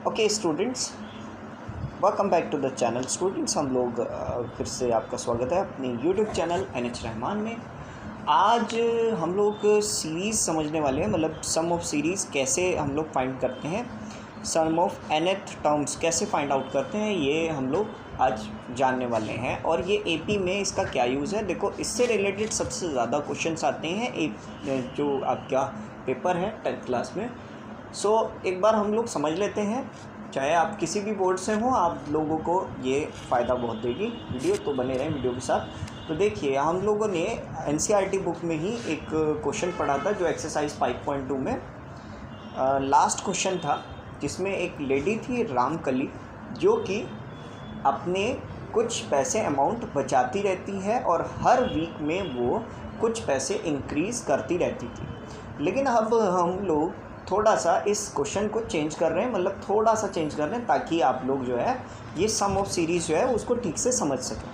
Okay students, welcome back to the channel. Students, हम लोग फिर से आपका स्वागत है अपने यूट्यूब चैनल NH रहमान में। आज हम लोग सीरीज़ समझने वाले हैं, मतलब सम ऑफ सीरीज़ कैसे हम लोग फाइंड करते हैं, सम ऑफ nth टर्म्स कैसे फाइंड आउट करते हैं, ये हम लोग आज जानने वाले हैं। और ये AP में इसका क्या यूज़ है, देखो इससे रिलेटेड सबसे ज़्यादा क्वेश्चंस आते हैं जो आपका पेपर है 10th क्लास में। एक बार हम लोग समझ लेते हैं, चाहे आप किसी भी बोर्ड से हो, आप लोगों को ये फ़ायदा बहुत देगी वीडियो, तो बने रहें वीडियो के साथ। तो देखिए, हम लोगों ने NCERT बुक में ही एक क्वेश्चन पढ़ा था जो एक्सरसाइज 5.2 में लास्ट क्वेश्चन था, जिसमें एक लेडी थी रामकली, जो कि अपने कुछ पैसे अमाउंट बचाती रहती है और हर वीक में वो कुछ पैसे इंक्रीज़ करती रहती थी। लेकिन अब हम लोग थोड़ा सा इस क्वेश्चन को चेंज कर रहे हैं, मतलब थोड़ा सा चेंज कर रहे हैं ताकि आप लोग जो है ये सम ऑफ सीरीज़ जो है उसको ठीक से समझ सकें।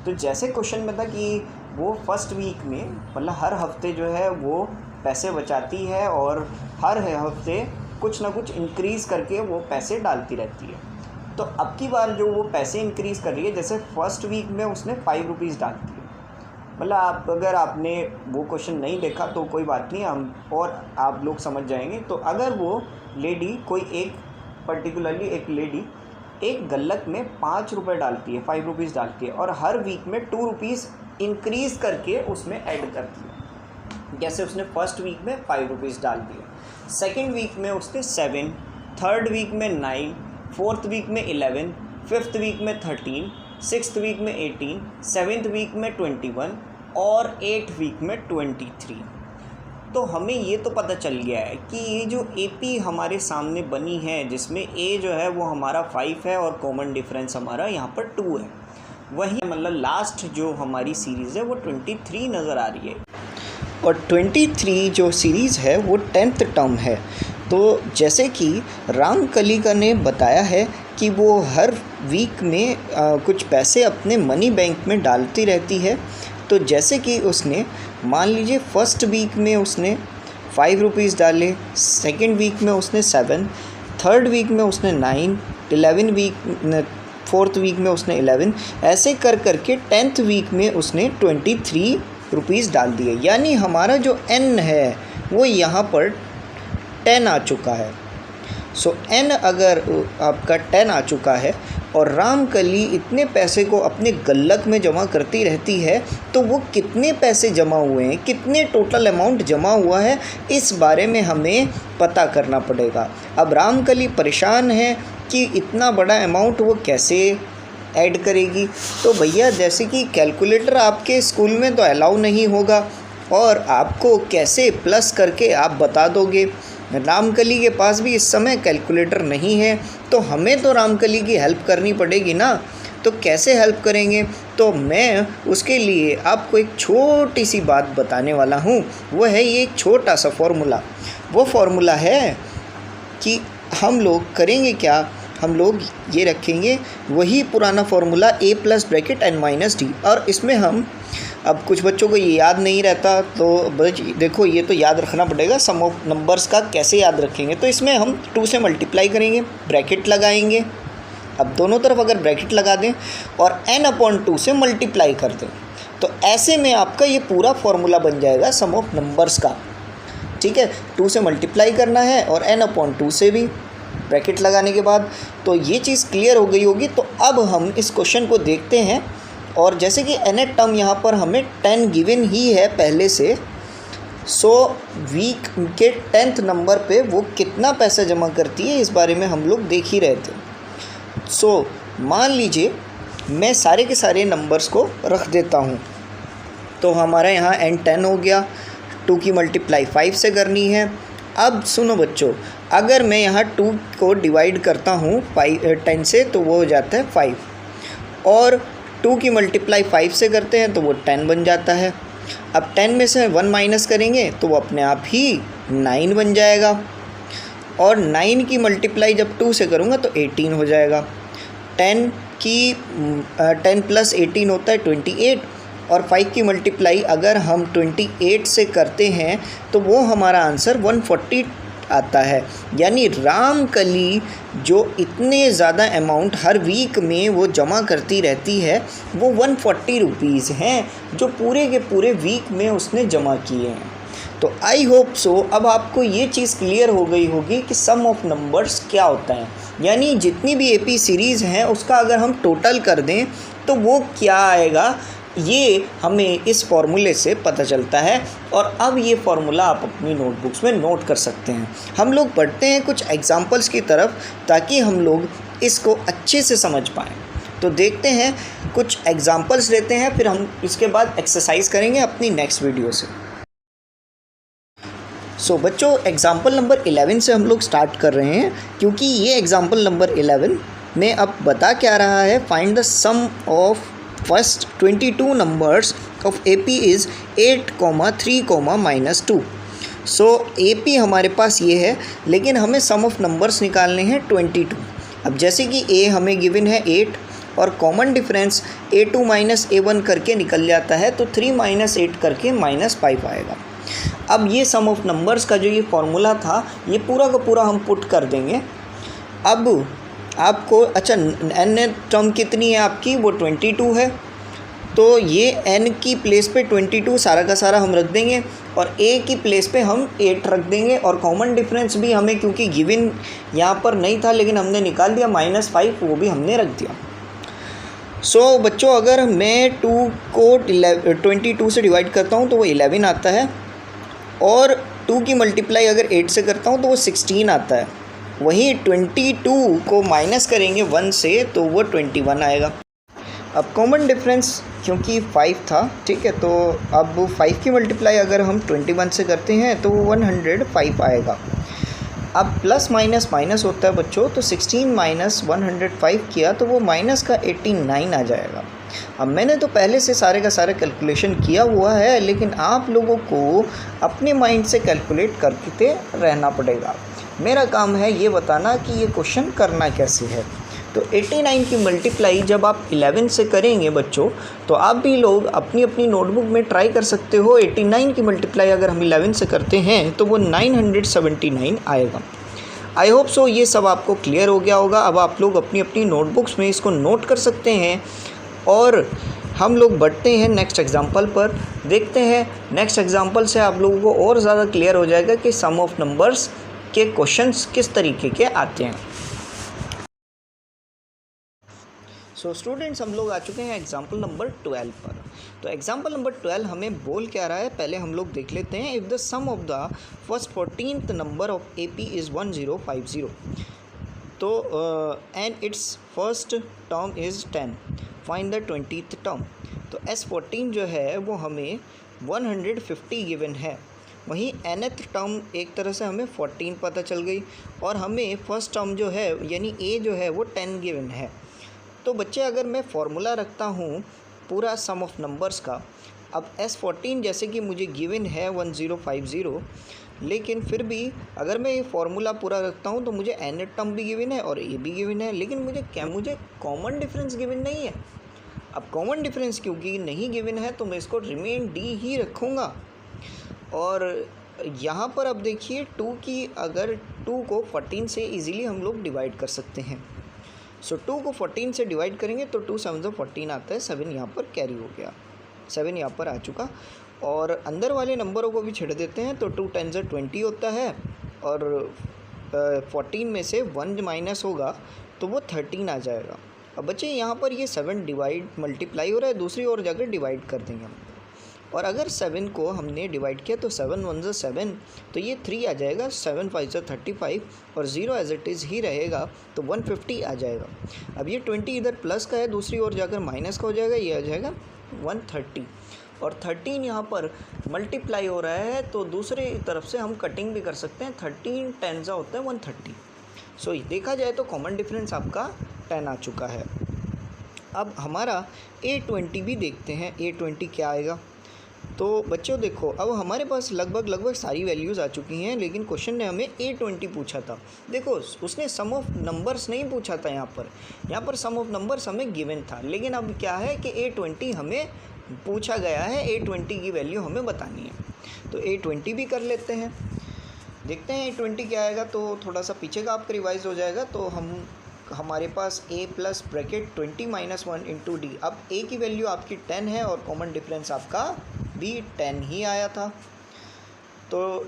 तो जैसे क्वेश्चन में था कि वो फर्स्ट वीक में, मतलब हर हफ्ते जो है वो पैसे बचाती है और हर हफ्ते कुछ ना कुछ इंक्रीज़ करके वो पैसे डालती रहती है। तो अब की बार जो वो पैसे इंक्रीज़ कर रही है, जैसे फर्स्ट वीक में उसने 5 रुपीज़ डाल दिए, मतलब अगर आपने वो क्वेश्चन नहीं देखा तो कोई बात नहीं, हम और आप लोग समझ जाएंगे। तो अगर वो लेडी कोई एक पर्टिकुलरली एक लेडी एक गुल्लक में 5 रुपये डालती है, 5 रुपीज़ डालती है और हर वीक में 2 रुपीज़ इंक्रीज़ करके उसमें ऐड करती है। जैसे उसने फर्स्ट वीक में 5 रुपीज़ डाल दिए, सेकेंड वीक में उसने 7, थर्ड वीक में 9, फोर्थ वीक में 11, फिफ्थ वीक में 13, सिक्स्थ वीक में 18, सेवेंथ वीक में 21 और 8th वीक में 23। तो हमें ये तो पता चल गया है कि ये जो AP हमारे सामने बनी है, जिसमें A जो है वो हमारा 5 है और कॉमन डिफरेंस हमारा यहाँ पर 2 है, वही मतलब लास्ट जो हमारी सीरीज़ है वो 23 नज़र आ रही है। और 23 जो सीरीज़ है वो 10th टर्म है। तो जैसे कि रामकलिका ने बताया है कि वो हर वीक में कुछ पैसे अपने मनी बैंक में डालती रहती है। तो जैसे कि उसने मान लीजिए फर्स्ट वीक में उसने 5 रुपीज़ डाले, सेकेंड वीक में उसने 7, थर्ड वीक में उसने 9, 11 वीक, फोर्थ वीक में उसने 11, ऐसे कर करके 10th वीक में उसने 23 रुपीज़ डाल दिए। यानी हमारा जो N है वो यहाँ पर 10 आ चुका है। N अगर आपका 10 आ चुका है और रामकली इतने पैसे को अपने गुल्लक में जमा करती रहती है, तो वो कितने पैसे जमा हुए हैं, कितने टोटल अमाउंट जमा हुआ है, इस बारे में हमें पता करना पड़ेगा। अब रामकली परेशान है कि इतना बड़ा अमाउंट वो कैसे ऐड करेगी। तो भैया, जैसे कि कैलकुलेटर आपके स्कूल में तो अलाउ नहीं होगा और आपको कैसे प्लस करके आप बता दोगे। रामकली के पास भी इस समय कैलकुलेटर नहीं है, तो हमें तो रामकली की हेल्प करनी पड़ेगी ना। तो कैसे हेल्प करेंगे, तो मैं उसके लिए आपको एक छोटी सी बात बताने वाला हूँ। वो है ये एक छोटा सा फॉर्मूला। वो फॉर्मूला है कि हम लोग करेंगे क्या, हम लोग ये रखेंगे वही पुराना formula A plus bracket N minus D। और इसमें हम, अब कुछ बच्चों को ये याद नहीं रहता, तो देखो ये तो याद रखना पड़ेगा, सम ऑफ नंबर्स का कैसे याद रखेंगे। तो इसमें हम 2 से मल्टीप्लाई करेंगे, ब्रैकेट लगाएंगे। अब दोनों तरफ अगर ब्रैकेट लगा दें और N/2 से मल्टीप्लाई कर दें, तो ऐसे में आपका ये पूरा फॉर्मूला बन जाएगा सम ऑफ नंबर्स का। ठीक है, 2 से मल्टीप्लाई करना है और N/2 से भी ब्रैकेट लगाने के बाद। तो ये चीज़ क्लियर हो गई होगी। तो अब हम इस क्वेश्चन को देखते हैं। और जैसे कि nth टर्म यहाँ पर हमें 10 गिवन ही है पहले से, वीक के 10th नंबर पे वो कितना पैसा जमा करती है, इस बारे में हम लोग देख ही रहे थे। मान लीजिए मैं सारे के सारे नंबर्स को रख देता हूँ। तो हमारा यहाँ N10 हो गया, 2 की मल्टीप्लाई 5 से करनी है। अब सुनो बच्चों, अगर मैं यहाँ 2 को डिवाइड करता हूँ 10 से, तो वो हो जाता है 5, और 2 की मल्टीप्लाई 5 से करते हैं तो वो 10 बन जाता है। अब 10 में से 1 माइनस करेंगे तो वो अपने आप ही 9 बन जाएगा, और 9 की मल्टीप्लाई जब 2 से करूँगा तो 18 हो जाएगा। 10 प्लस 18 होता है 28, और 5 की मल्टीप्लाई अगर हम 28 से करते हैं तो वो हमारा आंसर 140 आता है, यानी रामकली जो इतने ज़्यादा अमाउंट हर वीक में वो जमा करती रहती है वो 140 रुपीज़ हैं जो पूरे के पूरे वीक में उसने जमा किए हैं। तो आई होप सो अब आपको ये चीज़ क्लियर हो गई होगी कि सम ऑफ नंबर्स क्या होता है, यानी जितनी भी एपी सीरीज़ हैं उसका अगर हम टोटल कर दें तो वो क्या आएगा, ये हमें इस फॉर्मूले से पता चलता है। और अब ये फार्मूला आप अपनी नोटबुक्स में नोट कर सकते हैं। हम लोग पढ़ते हैं कुछ एग्जांपल्स की तरफ ताकि हम लोग इसको अच्छे से समझ पाएँ। तो देखते हैं, कुछ एग्जांपल्स लेते हैं, फिर हम इसके बाद एक्सरसाइज करेंगे अपनी नेक्स्ट वीडियो से। सो बच्चों, एग्जाम्पल नंबर 11 से हम लोग स्टार्ट कर रहे हैं, क्योंकि ये एग्जाम्पल नंबर 11 में अब बता क्या रहा है, find the sum of first 22 numbers of AP is 8, 3, -2। So AP हमारे पास ये है, लेकिन हमें सम ऑफ नंबर्स निकालने हैं 22। अब जैसे कि A हमें गिवन है 8 और कॉमन डिफरेंस A2 - A1 करके निकल जाता है, तो 3 - 8 करके -5 आएगा। अब ये सम ऑफ नंबर्स का जो ये फॉर्मूला था, ये पूरा का पूरा हम पुट कर देंगे। अब आपको अच्छा n टर्म कितनी है आपकी, वो 22 है, तो ये n की प्लेस पे 22 सारा का सारा हम रख देंगे और a की प्लेस पे हम 8 रख देंगे। और कॉमन डिफरेंस भी हमें, क्योंकि गिवन यहाँ पर नहीं था लेकिन हमने निकाल दिया, -5 वो भी हमने रख दिया। सो बच्चों, अगर मैं 2 को 22 से डिवाइड करता हूँ तो वो 11 आता है, और 2 की मल्टीप्लाई अगर 8 से करता हूँ तो वो 16 आता है। वहीं 22 को माइनस करेंगे 1 से तो वो 21 आएगा। अब कॉमन डिफरेंस क्योंकि 5 था, ठीक है, तो अब 5 की मल्टीप्लाई अगर हम 21 से करते हैं तो वो 105 आएगा। अब प्लस माइनस माइनस होता है बच्चों, तो 16 - 105 किया तो वो माइनस का 89 आ जाएगा। अब मैंने तो पहले से सारे का सारा कैलकुलेशन किया हुआ है, लेकिन आप लोगों को अपने माइंड से कैलकुलेट करते रहना पड़ेगा। मेरा काम है ये बताना कि ये क्वेश्चन करना कैसे है। तो 89 की मल्टीप्लाई जब आप 11 से करेंगे बच्चों, तो आप भी लोग अपनी अपनी नोटबुक में ट्राई कर सकते हो। 89 की मल्टीप्लाई अगर हम 11 से करते हैं तो वो 979 आएगा। आई होप सो ये सब आपको क्लियर हो गया होगा। अब आप लोग अपनी अपनी नोटबुक्स में इसको नोट कर सकते हैं और हम लोग बढ़ते हैं नेक्स्ट एग्जांपल पर। देखते हैं नेक्स्ट एग्जांपल से आप लोगों को और ज़्यादा क्लियर हो जाएगा कि सम ऑफ नंबर्स के क्वेश्चंस किस तरीके के आते हैं। सो स्टूडेंट्स, हम लोग आ चुके हैं एग्जाम्पल नंबर 12 पर। तो एग्जाम्पल नंबर 12 हमें बोल क्या रहा है, पहले हम लोग देख लेते हैं। If the sum of the first 14th number of AP is 1050, तो and it's first term is 10, find the 20th term. तो S14 जो है वो हमें 150 गिवन है, वहीं nth टर्म एक तरह से हमें 14 पता चल गई, और हमें फर्स्ट टर्म जो है यानी A जो है वो 10 गिवन है। तो बच्चे, अगर मैं फार्मूला रखता हूँ पूरा सम ऑफ नंबर्स का, अब S14 जैसे कि मुझे गिवन है 1050, लेकिन फिर भी अगर मैं ये फार्मूला पूरा रखता हूँ तो मुझे nth टर्म भी गिवन है और A भी गिवन है, लेकिन मुझे कॉमन डिफरेंस गिवन नहीं है। अब कॉमन डिफरेंस क्योंकि नहीं गिवन है तो मैं इसको रिमेन D ही रखूँगा। और यहाँ पर अब देखिए 2 की, अगर 2 को 14 से इजीली हम लोग डिवाइड कर सकते हैं। सो 2 को 14 से डिवाइड करेंगे तो 2 7 14 आता है, 7 यहाँ पर कैरी हो गया, 7 यहाँ पर आ चुका। और अंदर वाले नंबरों को भी छेड़ देते हैं, तो 2 10 20 होता है, और 14 में से 1 माइनस होगा तो वो 13 आ जाएगा। अब बच्चे यहाँ पर ये 7 डिवाइड मल्टीप्लाई हो रहा है, दूसरी ओर जाकर डिवाइड कर देंगे हम। और अगर 7 को हमने डिवाइड किया तो 7 1 7, तो ये 3 आ जाएगा, 7 5 35, और 0 एज इट इज़ ही रहेगा तो 150 आ जाएगा। अब ये 20 इधर प्लस का है, दूसरी ओर जाकर माइनस का हो जाएगा, ये आ जाएगा 130। और 13 यहाँ पर मल्टीप्लाई हो रहा है तो दूसरी तरफ से हम कटिंग भी कर सकते हैं, 13 10 होता है 130। सो देखा जाए तो कॉमन डिफरेंस आपका 10 आ चुका है। अब हमारा A20 भी देखते हैं, A20 क्या आएगा। तो बच्चों देखो, अब हमारे पास लगभग सारी वैल्यूज़ आ चुकी हैं, लेकिन क्वेश्चन ने हमें A20 पूछा था। देखो, उसने सम ऑफ नंबर्स नहीं पूछा था, यहाँ पर सम ऑफ नंबर्स हमें गिवन था, लेकिन अब क्या है कि A20 हमें पूछा गया है, A20 की वैल्यू हमें बतानी है। तो A20 भी कर लेते हैं। देखते हैं A20 क्या आएगा, तो थोड़ा सा पीछे का आपका रिवाइज हो जाएगा। तो हमारे पास a plus bracket 20 minus 1 into D. अब a की वैल्यू आपकी 10 है और कॉमन डिफरेंस आपका भी 10 ही आया था। तो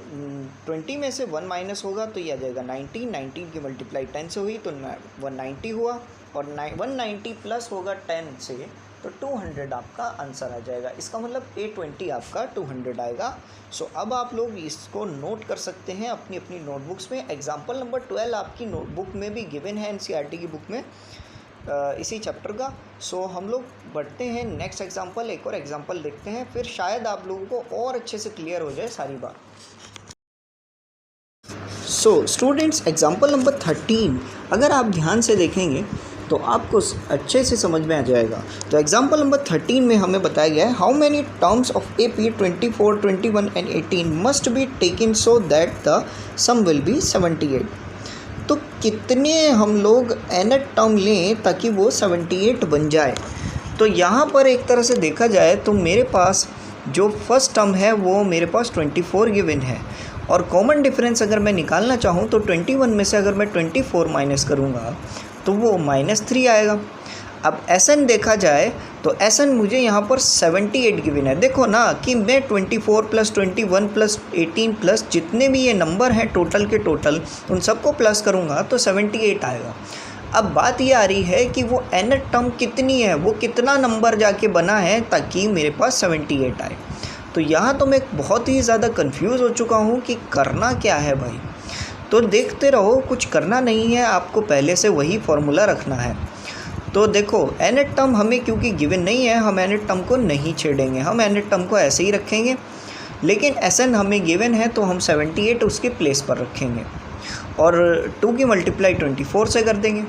20 में से 1 माइनस होगा तो ये आ जाएगा 19 की मल्टीप्लाई 10 से हुई तो 190 हुआ, और 190 प्लस होगा 10 से तो 200 आपका आंसर आ जाएगा। इसका मतलब A20 आपका 200 आएगा। सो अब आप लोग इसको नोट कर सकते हैं अपनी अपनी नोटबुक्स में। एग्जाम्पल नंबर 12 आपकी नोटबुक में भी गिवन है, NCERT की बुक में, इसी चैप्टर का। सो हम लोग बढ़ते हैं नेक्स्ट एग्जाम्पल, एक और एग्जाम्पल देखते हैं, फिर शायद आप लोगों को और अच्छे से क्लियर हो जाए सारी बात। सो स्टूडेंट्स, एग्जाम्पल नंबर 13 अगर आप ध्यान से देखेंगे तो आपको अच्छे से समझ में आ जाएगा। तो एग्जाम्पल नंबर 13 में हमें बताया गया है, how many terms of AP 24, 21 and 18 must be taken so that the sum will be 78। तो कितने हम लोग nth टर्म लें ताकि वो 78 बन जाए। तो यहाँ पर एक तरह से देखा जाए तो मेरे पास जो फर्स्ट टर्म है वो मेरे पास 24 गिवन है, और कॉमन डिफरेंस अगर मैं निकालना चाहूँ तो 21 में से अगर मैं 24 माइनस करूँगा तो वो -3 आएगा। अब SN देखा जाए तो SN मुझे यहाँ पर 78 गिवन है। देखो ना कि मैं 24 प्लस 21 प्लस 18 प्लस जितने भी ये नंबर हैं टोटल के टोटल, उन सबको प्लस करूँगा तो 78 आएगा। अब बात ये आ रही है कि वो nth टर्म कितनी है, वो कितना नंबर जाके बना है ताकि मेरे पास 78 आए। तो यहाँ तो मैं बहुत ही ज़्यादा कंफ्यूज हो चुका हूँ कि करना क्या है भाई। तो देखते रहो, कुछ करना नहीं है, आपको पहले से वही फॉर्मूला रखना है। तो देखो nth टर्म हमें क्योंकि गिवन नहीं है, हम nth टर्म को नहीं छेड़ेंगे, हम nth टर्म को ऐसे ही रखेंगे। लेकिन SN हमें गिवन है तो हम 78 उसके प्लेस पर रखेंगे और 2 की मल्टीप्लाई 24 से कर देंगे।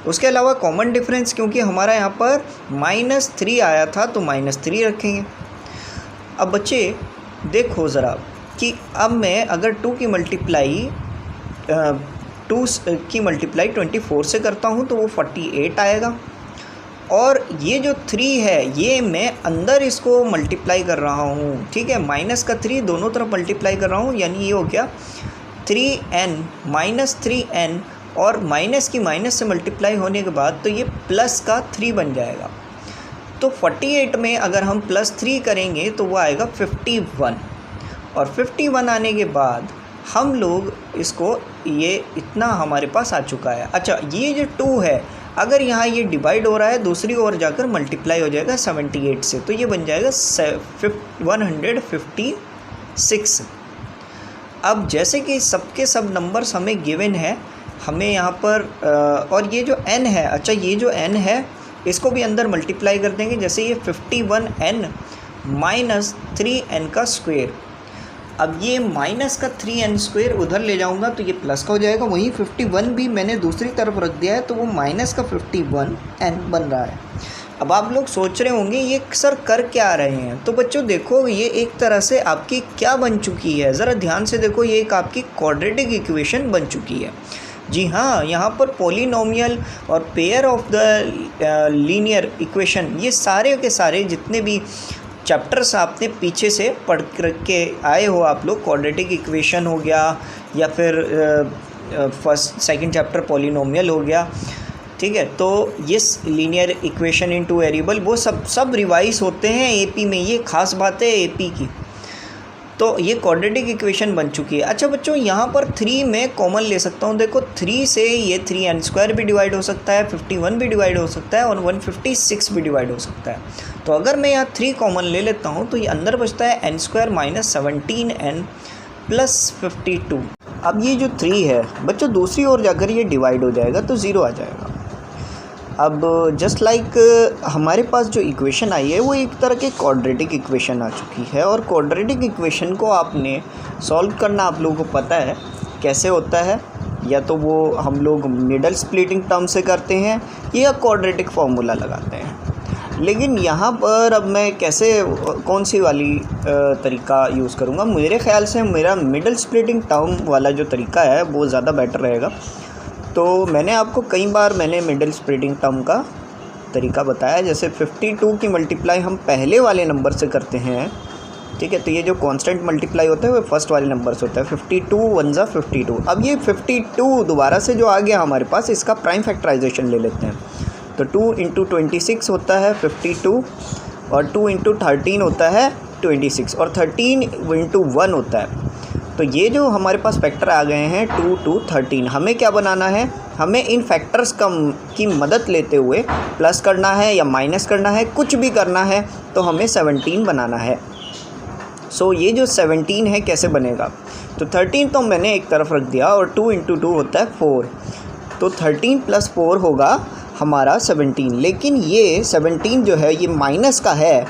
उसके अलावा कॉमन डिफरेंस क्योंकि हमारा यहाँ पर -3 आया था तो -3 रखेंगे। अब बच्चे देखो ज़रा कि अब मैं अगर 2 की मल्टीप्लाई 24 से करता हूँ तो वो 48 आएगा, और ये जो 3 है ये मैं अंदर इसको मल्टीप्लाई कर रहा हूँ, ठीक है, माइनस का 3 दोनों तरफ मल्टीप्लाई कर रहा हूँ, यानी ये हो गया 3n -3n, और माइनस की माइनस से मल्टीप्लाई होने के बाद तो ये प्लस का 3 बन जाएगा। तो 48 में अगर हम +3 करेंगे तो वो आएगा 51, और 51 आने के बाद हम लोग इसको, ये इतना हमारे पास आ चुका है। अच्छा, ये जो 2 है अगर यहाँ ये डिवाइड हो रहा है दूसरी ओर जाकर मल्टीप्लाई हो जाएगा 78 से, तो ये बन जाएगा 156। अब जैसे कि सबके सब नंबर्स हमें गिवन है, हमें यहाँ पर और ये जो n है, अच्छा ये जो n है इसको भी अंदर मल्टीप्लाई कर देंगे। जैसे ये 51n माइनस 3n का स्क्वायर, अब ये माइनस का 3n स्क्वायर उधर ले जाऊंगा तो ये प्लस का हो जाएगा। वहीं 51 भी मैंने दूसरी तरफ रख दिया है तो वो माइनस का 51n बन रहा है। अब आप लोग सोच रहे होंगे ये सर कर क्या रहे हैं। तो बच्चों देखो, ये एक तरह से आपकी क्या बन चुकी है, ज़रा ध्यान से देखो, ये एक आपकी क्वाड्रेटिक इक्वेशन बन चुकी है। जी हाँ, यहाँ पर पॉलिनोमियल और pair of the linear equation, ये सारे के सारे जितने भी चैप्टर्स आपने पीछे से पढ़ के आए हो आप लोग, क्वाड्रेटिक इक्वेशन हो गया या फिर फर्स्ट सेकंड चैप्टर पॉलिनोमियल हो गया, ठीक है, तो ये लीनियर इक्वेशन इनटू वेरिएबल वो सब रिवाइज होते हैं एपी में। ये खास बात है एपी की। तो ये क्वाड्रेटिक इक्वेशन बन चुकी है। अच्छा बच्चों, यहाँ पर 3 में कॉमन ले सकता हूँ। देखो 3 से ये 3n² भी डिवाइड हो सकता है, 51 भी डिवाइड हो सकता है और 156 भी डिवाइड हो सकता है। तो अगर मैं यहाँ 3 कॉमन ले लेता हूँ तो ये अंदर बचता है n² माइनस 17n प्लस 52। अब ये जो 3 है बच्चों दूसरी ओर जाकर ये डिवाइड हो जाएगा तो 0 आ जाएगा। अब जस्ट लाइक हमारे पास जो इक्वेशन आई है वो एक तरह के क्वाड्रेटिक इक्वेशन आ चुकी है, और क्वाड्रेटिक इक्वेशन को आपने सॉल्व करना आप लोगों को पता है कैसे होता है। या तो वो हम लोग मिडल स्प्लिटिंग टर्म से करते हैं या क्वाड्रेटिक फार्मूला लगाते हैं। लेकिन यहाँ पर अब मैं कैसे, कौन सी वाली तरीका यूज़ करूँगा, मेरे ख्याल से मेरा मिडल स्प्लिटिंग टर्म वाला जो तरीका है वो ज़्यादा बेटर रहेगा। तो मैंने आपको कई बार मिडल स्प्लिटिंग टर्म का तरीका बताया। जैसे 52 की मल्टीप्लाई हम पहले वाले नंबर से करते हैं ठीक है। तो ये जो कांस्टेंट मल्टीप्लाई होता है वो फर्स्ट वाले नंबर से होता है, 52 1 ज़ा 52। अब ये 52 दोबारा से जो आ गया हमारे पास, इसका प्राइम फैक्टराइजेशन ले लेते हैं। तो 2 × 26 होता है 52, और 2 × 13 होता है 26, और 13 × 1 होता है। तो ये जो हमारे पास फैक्टर आ गए हैं 2 2 13, हमें क्या बनाना है, हमें इन फैक्टर्स की मदद लेते हुए प्लस करना है या माइनस करना है, कुछ भी करना है, तो हमें 17 बनाना है। सो ये जो 17 है कैसे बनेगा, तो 13 तो मैंने एक तरफ रख दिया, और 2 × 2 होता है 4, तो 13 + 4 होगा हमारा 17। लेकिन ये 17 जो है ये माइनस का है,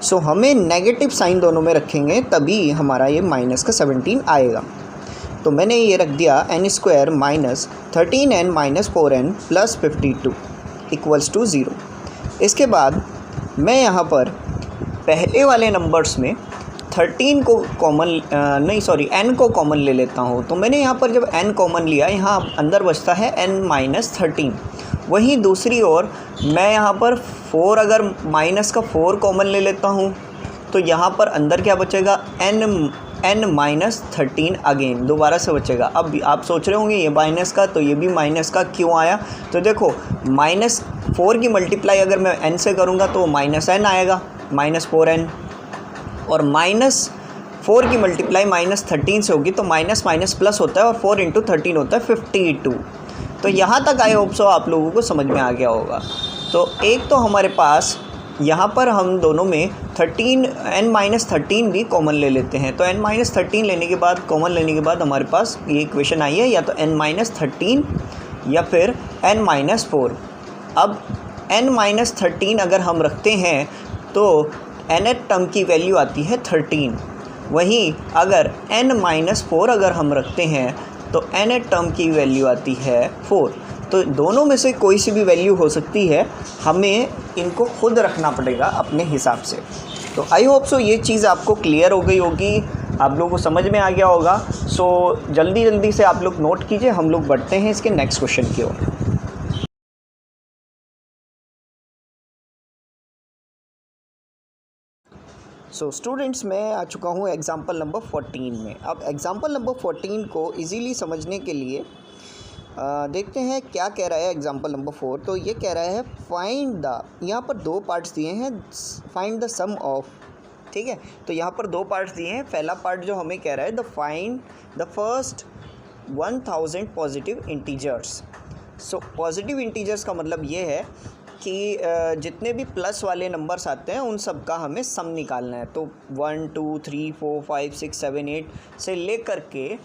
सो हमें नेगेटिव साइन दोनों में रखेंगे, तभी हमारा ये माइनस का 17 आएगा। तो मैंने ये रख दिया n² - 13n - 4n + 52 = 0। इसके बाद मैं यहाँ पर पहले वाले नंबर्स में 13 को कॉमन n को कॉमन ले लेता हूँ। तो मैंने यहाँ पर जब n कॉमन लिया, यहाँ अंदर बचता है n - 13। वहीं दूसरी ओर मैं यहाँ पर 4, अगर माइनस का 4 कॉमन ले लेता हूँ, तो यहाँ पर अंदर क्या बचेगा, n - 13 अगेन दोबारा से बचेगा। अब आप सोच रहे होंगे ये माइनस का, तो ये भी माइनस का क्यों आया, तो देखो -4 की मल्टीप्लाई अगर मैं n से करूँगा तो -n आएगा, -4n, और -4 की मल्टीप्लाई -13 से होगी तो माइनस माइनस प्लस होता है, और 4 × 13 होता है 52। तो यहाँ तक आई होप सो आप लोगों को समझ में आ गया होगा। तो एक तो हमारे पास यहाँ पर हम दोनों में n - 13 भी कॉमन ले लेते हैं। तो n - 13 लेने के बाद, कॉमन लेने के बाद हमारे पास ये इक्वेशन आई है, या तो n - 13 या फिर n - 4। अब n - 13 अगर हम रखते हैं तो nth टर्म की वैल्यू आती है 13। वहीं अगर n - 4 अगर हम रखते हैं तो nth टर्म की वैल्यू आती है 4। तो दोनों में से कोई सी भी वैल्यू हो सकती है, हमें इनको खुद रखना पड़ेगा अपने हिसाब से। तो आई होप सो ये चीज़ आपको क्लियर हो गई होगी, आप लोगों को समझ में आ गया होगा। सो जल्दी से आप लोग नोट कीजिए, हम लोग बढ़ते हैं इसके नेक्स्ट क्वेश्चन की ओर। सो स्टूडेंट्स, मैं आ चुका हूँ एग्ज़ाम्पल नंबर 14 में। अब एग्ज़ाम्पल नंबर 14 को इजीली समझने के लिए देखते हैं क्या कह रहा है एग्ज़ाम्पल नंबर 4। तो ये कह रहा है फाइंड द, यहाँ पर 2 पार्ट्स दिए हैं, फाइंड द सम ऑफ, ठीक है। तो यहाँ पर 2 पार्ट्स दिए हैं। पहला पार्ट जो हमें कह रहा है, find the first 1000 positive integers. So positive integers का मतलब ये है कि जितने भी प्लस वाले नंबर्स आते हैं उन सब का हमें सम निकालना है। तो 1 2 3 4 5 6 7 8 से लेकर के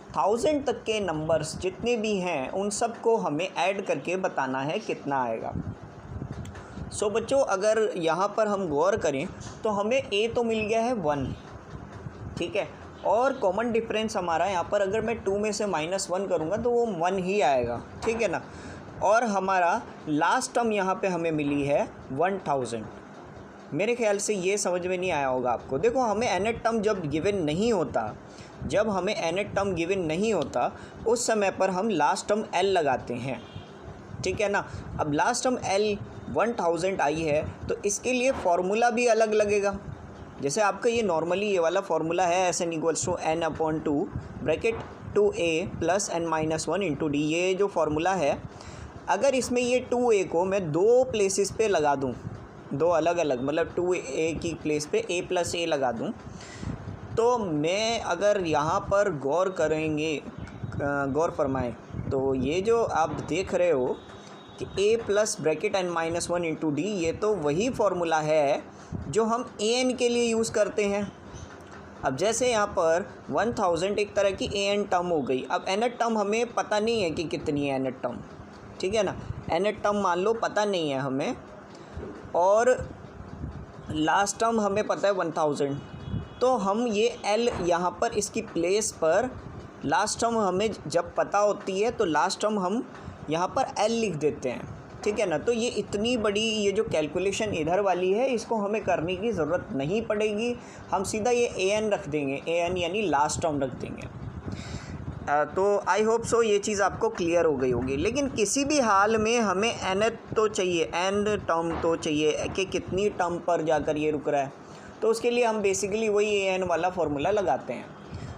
1000 तक के नंबर्स जितने भी हैं उन सब को हमें ऐड करके बताना है कितना आएगा। सो बच्चों, अगर यहाँ पर हम गौर करें तो हमें a तो मिल गया है 1, ठीक है, और कॉमन डिफरेंस हमारा यहाँ पर अगर मैं 2 में से -1 करूँगा तो वो 1 ही आएगा, ठीक है ना। और हमारा लास्ट टर्म यहाँ पे हमें मिली है 1000। मेरे ख्याल से ये समझ में नहीं आया होगा आपको। देखो, हमें nth टर्म जब गिवन नहीं होता, जब हमें nth टर्म गिवन नहीं होता उस समय पर हम लास्ट टर्म l लगाते हैं, ठीक है ना। अब लास्ट टर्म l 1000 आई है तो इसके लिए फॉर्मूला भी अलग लगेगा। जैसे आपका ये नॉर्मली ये वाला फॉर्मूला है Sn = n/2 bracket 2a + n - 1 × d, ये जो फार्मूला है, अगर इसमें ये 2a को मैं 2 प्लेसेस पे लगा दूं, 2 अलग अलग, मतलब 2a की प्लेस पे a + a लगा दूं, तो मैं अगर यहाँ पर गौर फरमाएं तो ये जो आप देख रहे हो कि a + ब्रैकेट n - 1 × d, ये तो वही फार्मूला है जो हम an के लिए यूज़ करते हैं। अब जैसे यहाँ पर 1000 एक तरह की an टर्म हो गई। अब nth टर्म हमें पता नहीं है कि कितनी है nth टर्म, ठीक है ना। nth टर्म मान लो पता नहीं है हमें, और लास्ट टर्म हमें पता है 1000। तो हम ये l यहाँ पर इसकी प्लेस पर, लास्ट टर्म हमें जब पता होती है तो लास्ट टर्म हम यहाँ पर l लिख देते हैं, ठीक है ना। तो ये इतनी बड़ी ये जो कैलकुलेशन इधर वाली है इसको हमें करने की ज़रूरत नहीं पड़ेगी, हम सीधा ये an रख देंगे, an यानी लास्ट टर्म रख देंगे। तो आई होप सो ये चीज़ आपको क्लियर हो गई होगी। लेकिन किसी भी हाल में हमें nth तो चाहिए, n टर्म तो चाहिए कि कितनी टर्म पर जाकर ये रुक रहा है। तो उसके लिए हम बेसिकली वही ए एन वाला फार्मूला लगाते हैं।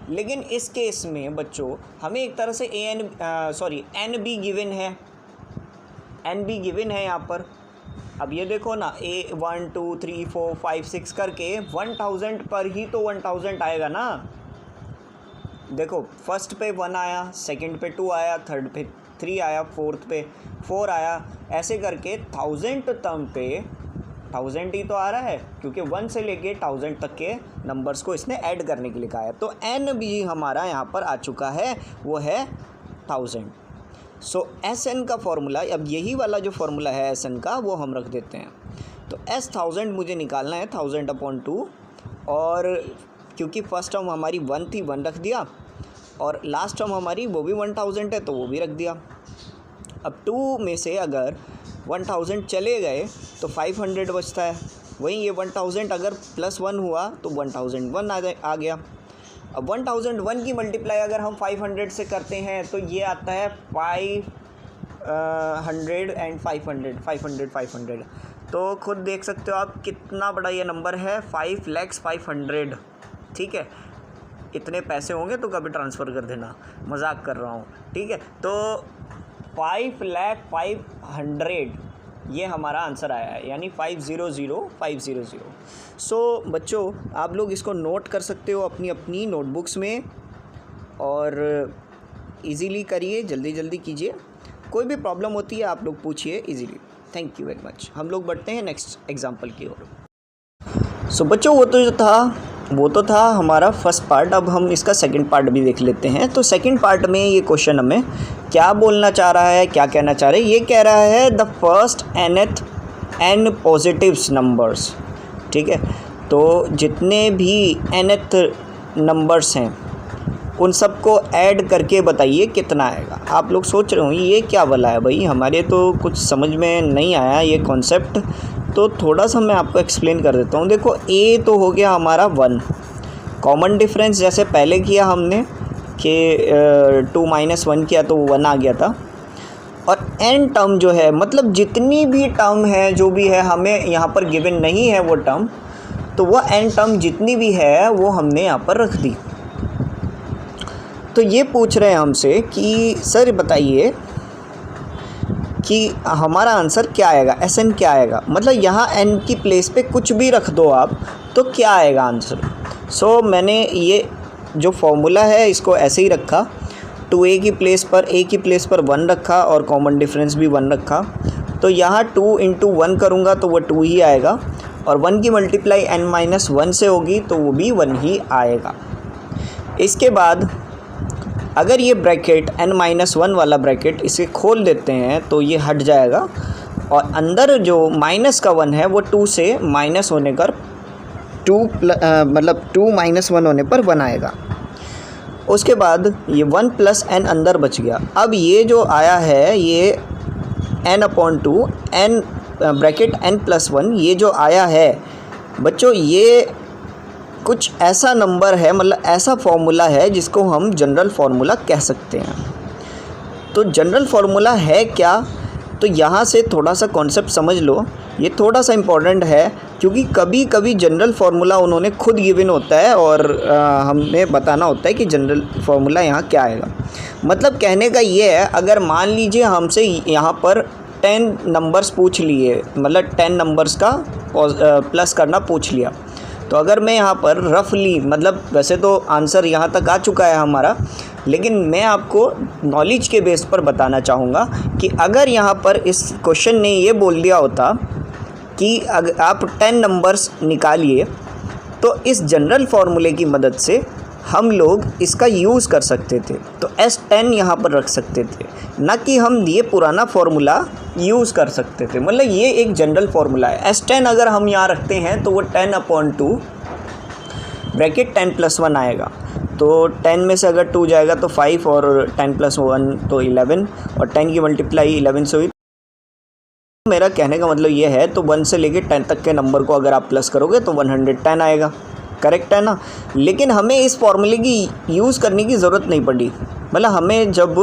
लेकिन इस केस में बच्चों हमें एक तरह से एन बी गिवन है, एन बी गिवन है यहाँ पर। अब ये देखो ना, ए 1 2 3 4 5 6 करके 1000 पर ही तो 1000 आएगा ना। देखो फर्स्ट पे 1 आया, सेकंड पे 2 आया, थर्ड पे 3 आया, फोर्थ पे 4 आया, ऐसे करके 1000 टर्म पे 1000 ही तो आ रहा है, क्योंकि 1 से लेके 1000 तक के नंबर्स को इसने ऐड करने के लिए कहा है। तो एन भी हमारा यहाँ पर आ चुका है, वो है 1000। सो एस एन का फॉर्मूला, अब यही वाला जो फार्मूला है एस एन का, वो हम रख देते हैं। तो एस 1000 मुझे निकालना है, 1000/2, और क्योंकि फर्स्ट टर्म हमारी 1 थी, 1 रख दिया, और लास्ट टर्म हमारी वो भी 1000 है तो वो भी रख दिया। अब 2 में से अगर 1000 चले गए तो 500 बचता है। वहीं ये 1000 अगर +1 हुआ तो 1001 आ गया। अब 1001 की मल्टीप्लाई अगर हम 500 से करते हैं तो ये आता है 500 एंड 500। तो खुद देख सकते हो आप कितना बड़ा ये नंबर है, 5,05,000। ठीक है, इतने पैसे होंगे तो कभी ट्रांसफ़र कर देना, मजाक कर रहा हूँ। ठीक है, तो 5,05,000 ये हमारा आंसर आया है, यानी 500,500। सो बच्चों आप लोग इसको नोट कर सकते हो अपनी अपनी नोटबुक्स में, और इजीली करिए, जल्दी जल्दी कीजिए। कोई भी प्रॉब्लम होती है आप लोग पूछिए easily. Thank you very much. हम लोग बढ़ते हैं नेक्स्ट एग्जाम्पल की ओर। सो बच्चों वो तो था हमारा फर्स्ट पार्ट। अब हम इसका सेकंड पार्ट भी देख लेते हैं। तो सेकंड पार्ट में ये क्वेश्चन हमें क्या बोलना चाह रहा है, क्या कहना चाह रहे हैं, ये कह रहा है the first nth n positives numbers. ठीक है, तो जितने भी nth नंबर्स हैं उन सबको ऐड करके बताइए कितना आएगा। आप लोग सोच रहे हो ये क्या वाला है भाई, हमारे तो कुछ समझ में नहीं आया ये कॉन्सेप्ट, तो थोड़ा सा मैं आपको एक्सप्लेन कर देता हूँ। देखो ए तो हो गया हमारा 1, कॉमन डिफरेंस जैसे पहले किया हमने कि 2 - 1 किया तो 1 आ गया था। और एन टर्म जो है, मतलब जितनी भी टर्म है, जो भी है हमें यहाँ पर गिवन नहीं है वो टर्म, तो वो एन टर्म जितनी भी है वो हमने यहाँ पर रख दी। तो ये पूछ रहे हैं हमसे कि सर बताइए कि हमारा आंसर क्या आएगा, एस एन क्या आएगा। मतलब यहाँ एन की प्लेस पे कुछ भी रख दो आप तो क्या आएगा आंसर। सो मैंने ये जो फॉर्मूला है इसको ऐसे ही रखा, 2a की प्लेस पर 1 रखा और कॉमन डिफरेंस भी 1 रखा। तो यहाँ 2 × 1 करूँगा तो वो 2 ही आएगा, और 1 की मल्टीप्लाई n-1 से होगी तो वो भी 1 ही आएगा। इसके बाद अगर ये ब्रैकेट n-1 वाला ब्रैकेट इसे खोल देते हैं तो ये हट जाएगा, और अंदर जो माइनस का 1 है वो 2 से माइनस होने पर 2 - 1 होने पर 1 आएगा। उसके बाद ये 1 + n अंदर बच गया। अब ये जो आया है ये n/2 n ब्रैकेट n+1, ये जो आया है बच्चों ये कुछ ऐसा नंबर है, मतलब ऐसा फॉर्मूला है जिसको हम जनरल फार्मूला कह सकते हैं। तो जनरल फार्मूला है क्या, तो यहाँ से थोड़ा सा कॉन्सेप्ट समझ लो, ये थोड़ा सा इम्पॉर्टेंट है, क्योंकि कभी कभी जनरल फार्मूला उन्होंने खुद गिवन होता है और हमें बताना होता है कि जनरल फार्मूला यहाँ क्या आएगा। मतलब कहने का ये है, अगर मान लीजिए हमसे यहाँ पर 10 नंबर्स पूछ लिए, मतलब 10 नंबर्स का प्लस करना पूछ लिया, तो अगर मैं यहाँ पर रफली, मतलब वैसे तो आंसर यहाँ तक आ चुका है हमारा, लेकिन मैं आपको नॉलेज के बेस पर बताना चाहूँगा कि अगर यहाँ पर इस क्वेश्चन ने ये बोल दिया होता कि अगर आप 10 नंबर्स निकालिए, तो इस जनरल फार्मूले की मदद से हम लोग इसका यूज़ कर सकते थे। तो S10 यहाँ पर रख सकते थे, ना कि हम ये पुराना फार्मूला यूज़ कर सकते थे। मतलब ये एक जनरल फार्मूला है। S10 अगर हम यहाँ रखते हैं तो वो 10/2 ब्रैकेट 10 + 1 आएगा। तो 10 में से अगर 2 जाएगा तो 5, और 10 + 1 तो 11, और 10 की मल्टीप्लाई 11 से हुई। मेरा कहने का मतलब ये है, तो 1 से लेके 10 तक के नंबर को अगर आप प्लस करोगे तो 110 आएगा। करेक्ट है ना। लेकिन हमें इस फॉर्मूले की यूज़ करने की ज़रूरत नहीं पड़ी। मतलब हमें जब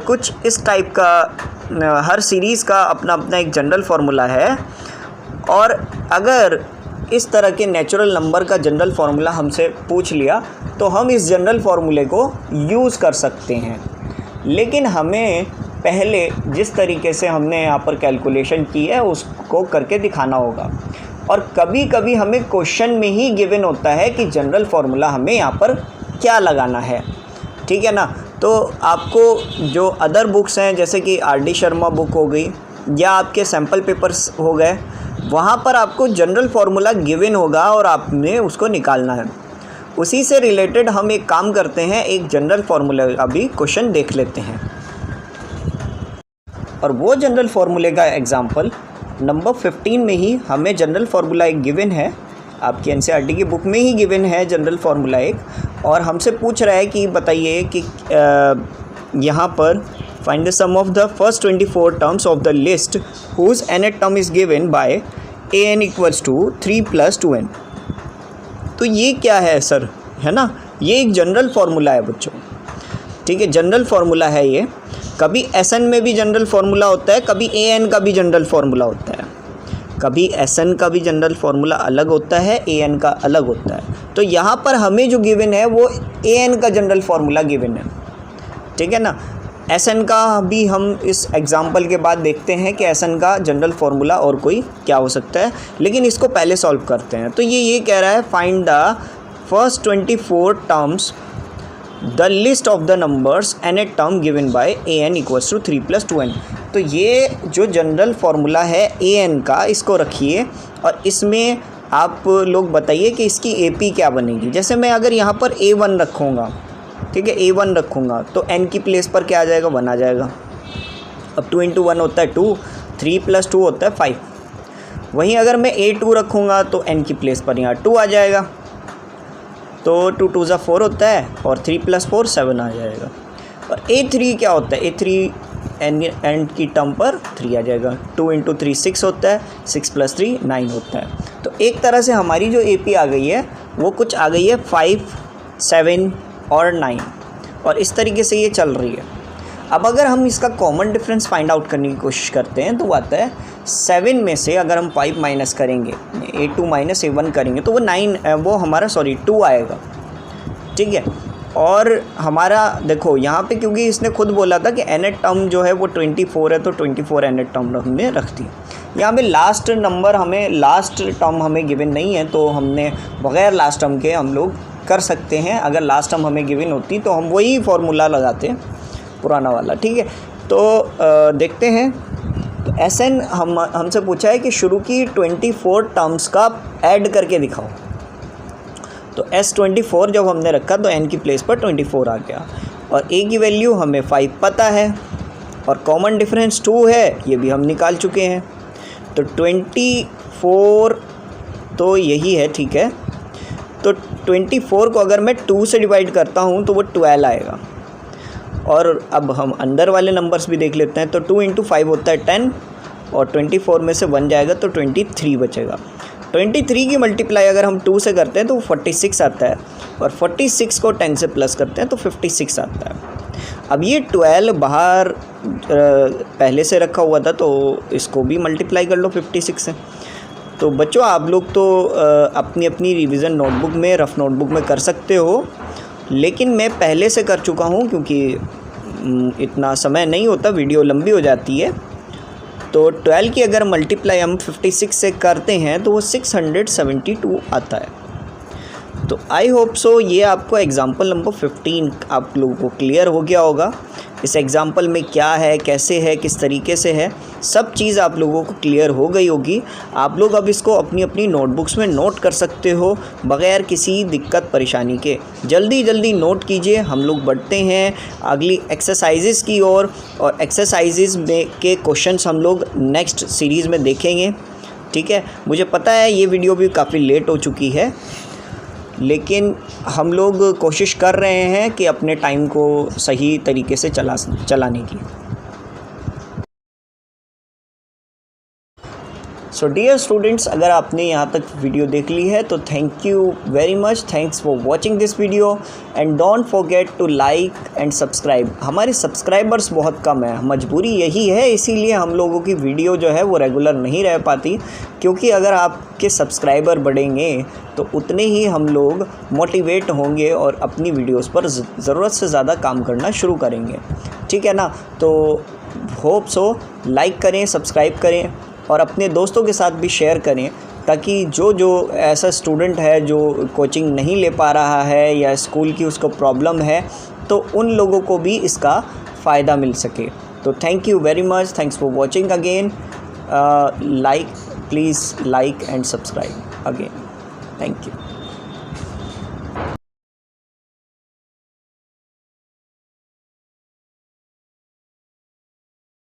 कुछ इस टाइप का हर सीरीज़ का अपना अपना एक जनरल फार्मूला है, और अगर इस तरह के नेचुरल नंबर का जनरल फार्मूला हमसे पूछ लिया तो हम इस जनरल फार्मूले को यूज़ कर सकते हैं। लेकिन हमें पहले जिस तरीके से हमने यहाँ पर कैलकुलेशन की है उसको करके दिखाना होगा। और कभी कभी हमें क्वेश्चन में ही गिवन होता है कि जनरल फार्मूला हमें यहाँ पर क्या लगाना है, ठीक है ना। तो आपको जो अदर बुक्स हैं जैसे कि RD शर्मा बुक हो गई या आपके सैम्पल पेपर्स हो गए, वहाँ पर आपको जनरल फार्मूला गिवन होगा और आपने उसको निकालना है। उसी से रिलेटेड हम एक काम करते हैं, एक जनरल फार्मूला का भी क्वेश्चन देख लेते हैं। और वो जनरल फार्मूले का एग्जांपल नंबर 15 में ही हमें जनरल फार्मूला एक गिवन है, आपकी NCERT की बुक में ही गिवन है जनरल फार्मूला एक, और हमसे पूछ रहा है कि बताइए कि यहाँ पर find the sum of the first 24 terms of the list whose nth term is given by an equals to 3 + 2n। तो ये क्या है सर, है ना, ये एक जनरल फार्मूला है बच्चों, ठीक है, जनरल फार्मूला है ये। कभी SN में भी जनरल फार्मूला होता है, कभी AN का भी जनरल फार्मूला होता है, कभी SN का भी जनरल फार्मूला अलग होता है, AN का अलग होता है। तो यहाँ पर हमें जो गिवन है वो AN का जनरल फार्मूला गिवन है, ठीक है ना। SN का भी हम इस एग्जाम्पल के बाद देखते हैं कि SN का जनरल फार्मूला और कोई क्या हो सकता है, लेकिन इसको पहले सॉल्व करते हैं। तो ये कह रहा है find the first 24 terms the list of the numbers nth term given by an equals to 3 + 2n। तो ये जो जनरल फार्मूला है an का, इसको रखिए और इसमें आप लोग बताइए कि इसकी AP क्या बनेगी। जैसे मैं अगर यहाँ पर A1 रखूँगा, ठीक है, A1 रखूँगा तो n की प्लेस पर क्या आ जाएगा, 1 आ जाएगा। अब 2 × 1 होता है 2, 3 + 2 होता है 5। वहीं अगर मैं A2 रखूँगा तो n की प्लेस पर यहाँ 2 आ जाएगा, तो 2 × 2 = 4 होता है और 3 + 4 7 आ जाएगा। और A3 क्या होता है, A3 n की टर्म पर 3 आ जाएगा। 2 × 3 6 होता है, 6 + 3 9 होता है। तो एक तरह से हमारी जो AP आ गई है वो कुछ आ गई है 5, 7 और 9, और इस तरीके से ये चल रही है। अब अगर हम इसका कॉमन डिफरेंस फाइंड आउट करने की कोशिश करते हैं तो वो आता है 7 में से अगर हम 5 माइनस करेंगे, A2 - A1 करेंगे तो वो हमारा 2 आएगा, ठीक है। और हमारा देखो यहाँ पे क्योंकि इसने खुद बोला था कि nth टर्म जो है वो 24 है, तो 24 nth टर्म हमने रख दी। यहाँ पे लास्ट टर्म हमें गिवन नहीं है, तो हमने बग़ैर लास्ट टर्म के हम लोग कर सकते हैं। अगर लास्ट टर्म हमें गिवन होती तो हम वही फार्मूला लगाते पुराना वाला, ठीक है। तो देखते हैं। तो SN हमसे पूछा है कि शुरू की 24 टर्म्स का ऐड करके दिखाओ। तो S24 जब हमने रखा तो n की प्लेस पर 24 आ गया, और A की वैल्यू हमें 5 पता है और कॉमन डिफरेंस 2 है, ये भी हम निकाल चुके हैं। तो 24 तो यही है, ठीक है। तो 24 को अगर मैं 2 से डिवाइड करता हूँ तो वो 12 आएगा। और अब हम अंदर वाले नंबर्स भी देख लेते हैं। तो 2 × 5 होता है 10, और 24 में से 1 जाएगा तो 23 बचेगा। 23 की मल्टीप्लाई अगर हम 2 से करते हैं तो 46 आता है, और 46 को 10 से प्लस करते हैं तो 56 आता है। अब ये 12 बाहर पहले से रखा हुआ था, तो इसको भी मल्टीप्लाई कर लो 56 से। तो बच्चों आप लोग तो अपनी अपनी रिवीजन नोटबुक में, रफ़ नोटबुक में कर सकते हो, लेकिन मैं पहले से कर चुका हूँ क्योंकि इतना समय नहीं होता, वीडियो लंबी हो जाती है। तो 12 की अगर मल्टीप्लाई हम 56 से करते हैं तो वो 672 आता है। तो आई होप सो ये आपको एग्ज़ाम्पल नंबर 15 आप लोगों को क्लियर हो गया होगा। इस एग्ज़ाम्पल में क्या है, कैसे है, किस तरीके से है, सब चीज़ आप लोगों को क्लियर हो गई होगी। आप लोग अब इसको अपनी अपनी नोटबुक्स में नोट कर सकते हो बग़ैर किसी दिक्कत परेशानी के। जल्दी नोट कीजिए। हम लोग बढ़ते हैं अगली एक्सरसाइजेस की ओर, और एक्सरसाइजेस में के क्वेश्चंस हम लोग नेक्स्ट सीरीज़ में देखेंगे, ठीक है। मुझे पता है ये वीडियो भी काफ़ी लेट हो चुकी है, लेकिन हम लोग कोशिश कर रहे हैं कि अपने टाइम को सही तरीके से चलाने की। सो डियर स्टूडेंट्स, अगर आपने यहाँ तक वीडियो देख ली है तो thank you very much, thanks for watching this video and don't forget to like and subscribe. हमारे सब्सक्राइबर्स बहुत कम है, मजबूरी यही है, इसीलिए हम लोगों की वीडियो जो है वो रेगुलर नहीं रह पाती, क्योंकि अगर आपके सब्सक्राइबर बढ़ेंगे तो उतने ही हम लोग मोटिवेट होंगे और अपनी वीडियोस पर ज़रूरत से ज़्यादा काम करना शुरू करेंगे, ठीक है ना। तो होप सो, लाइक करें, सब्सक्राइब करें और अपने दोस्तों के साथ भी शेयर करें, ताकि जो ऐसा स्टूडेंट है जो कोचिंग नहीं ले पा रहा है या स्कूल की उसको प्रॉब्लम है, तो उन लोगों को भी इसका फ़ायदा मिल सके। तो thank you very much, thanks for watching again, please like and subscribe again, thank you.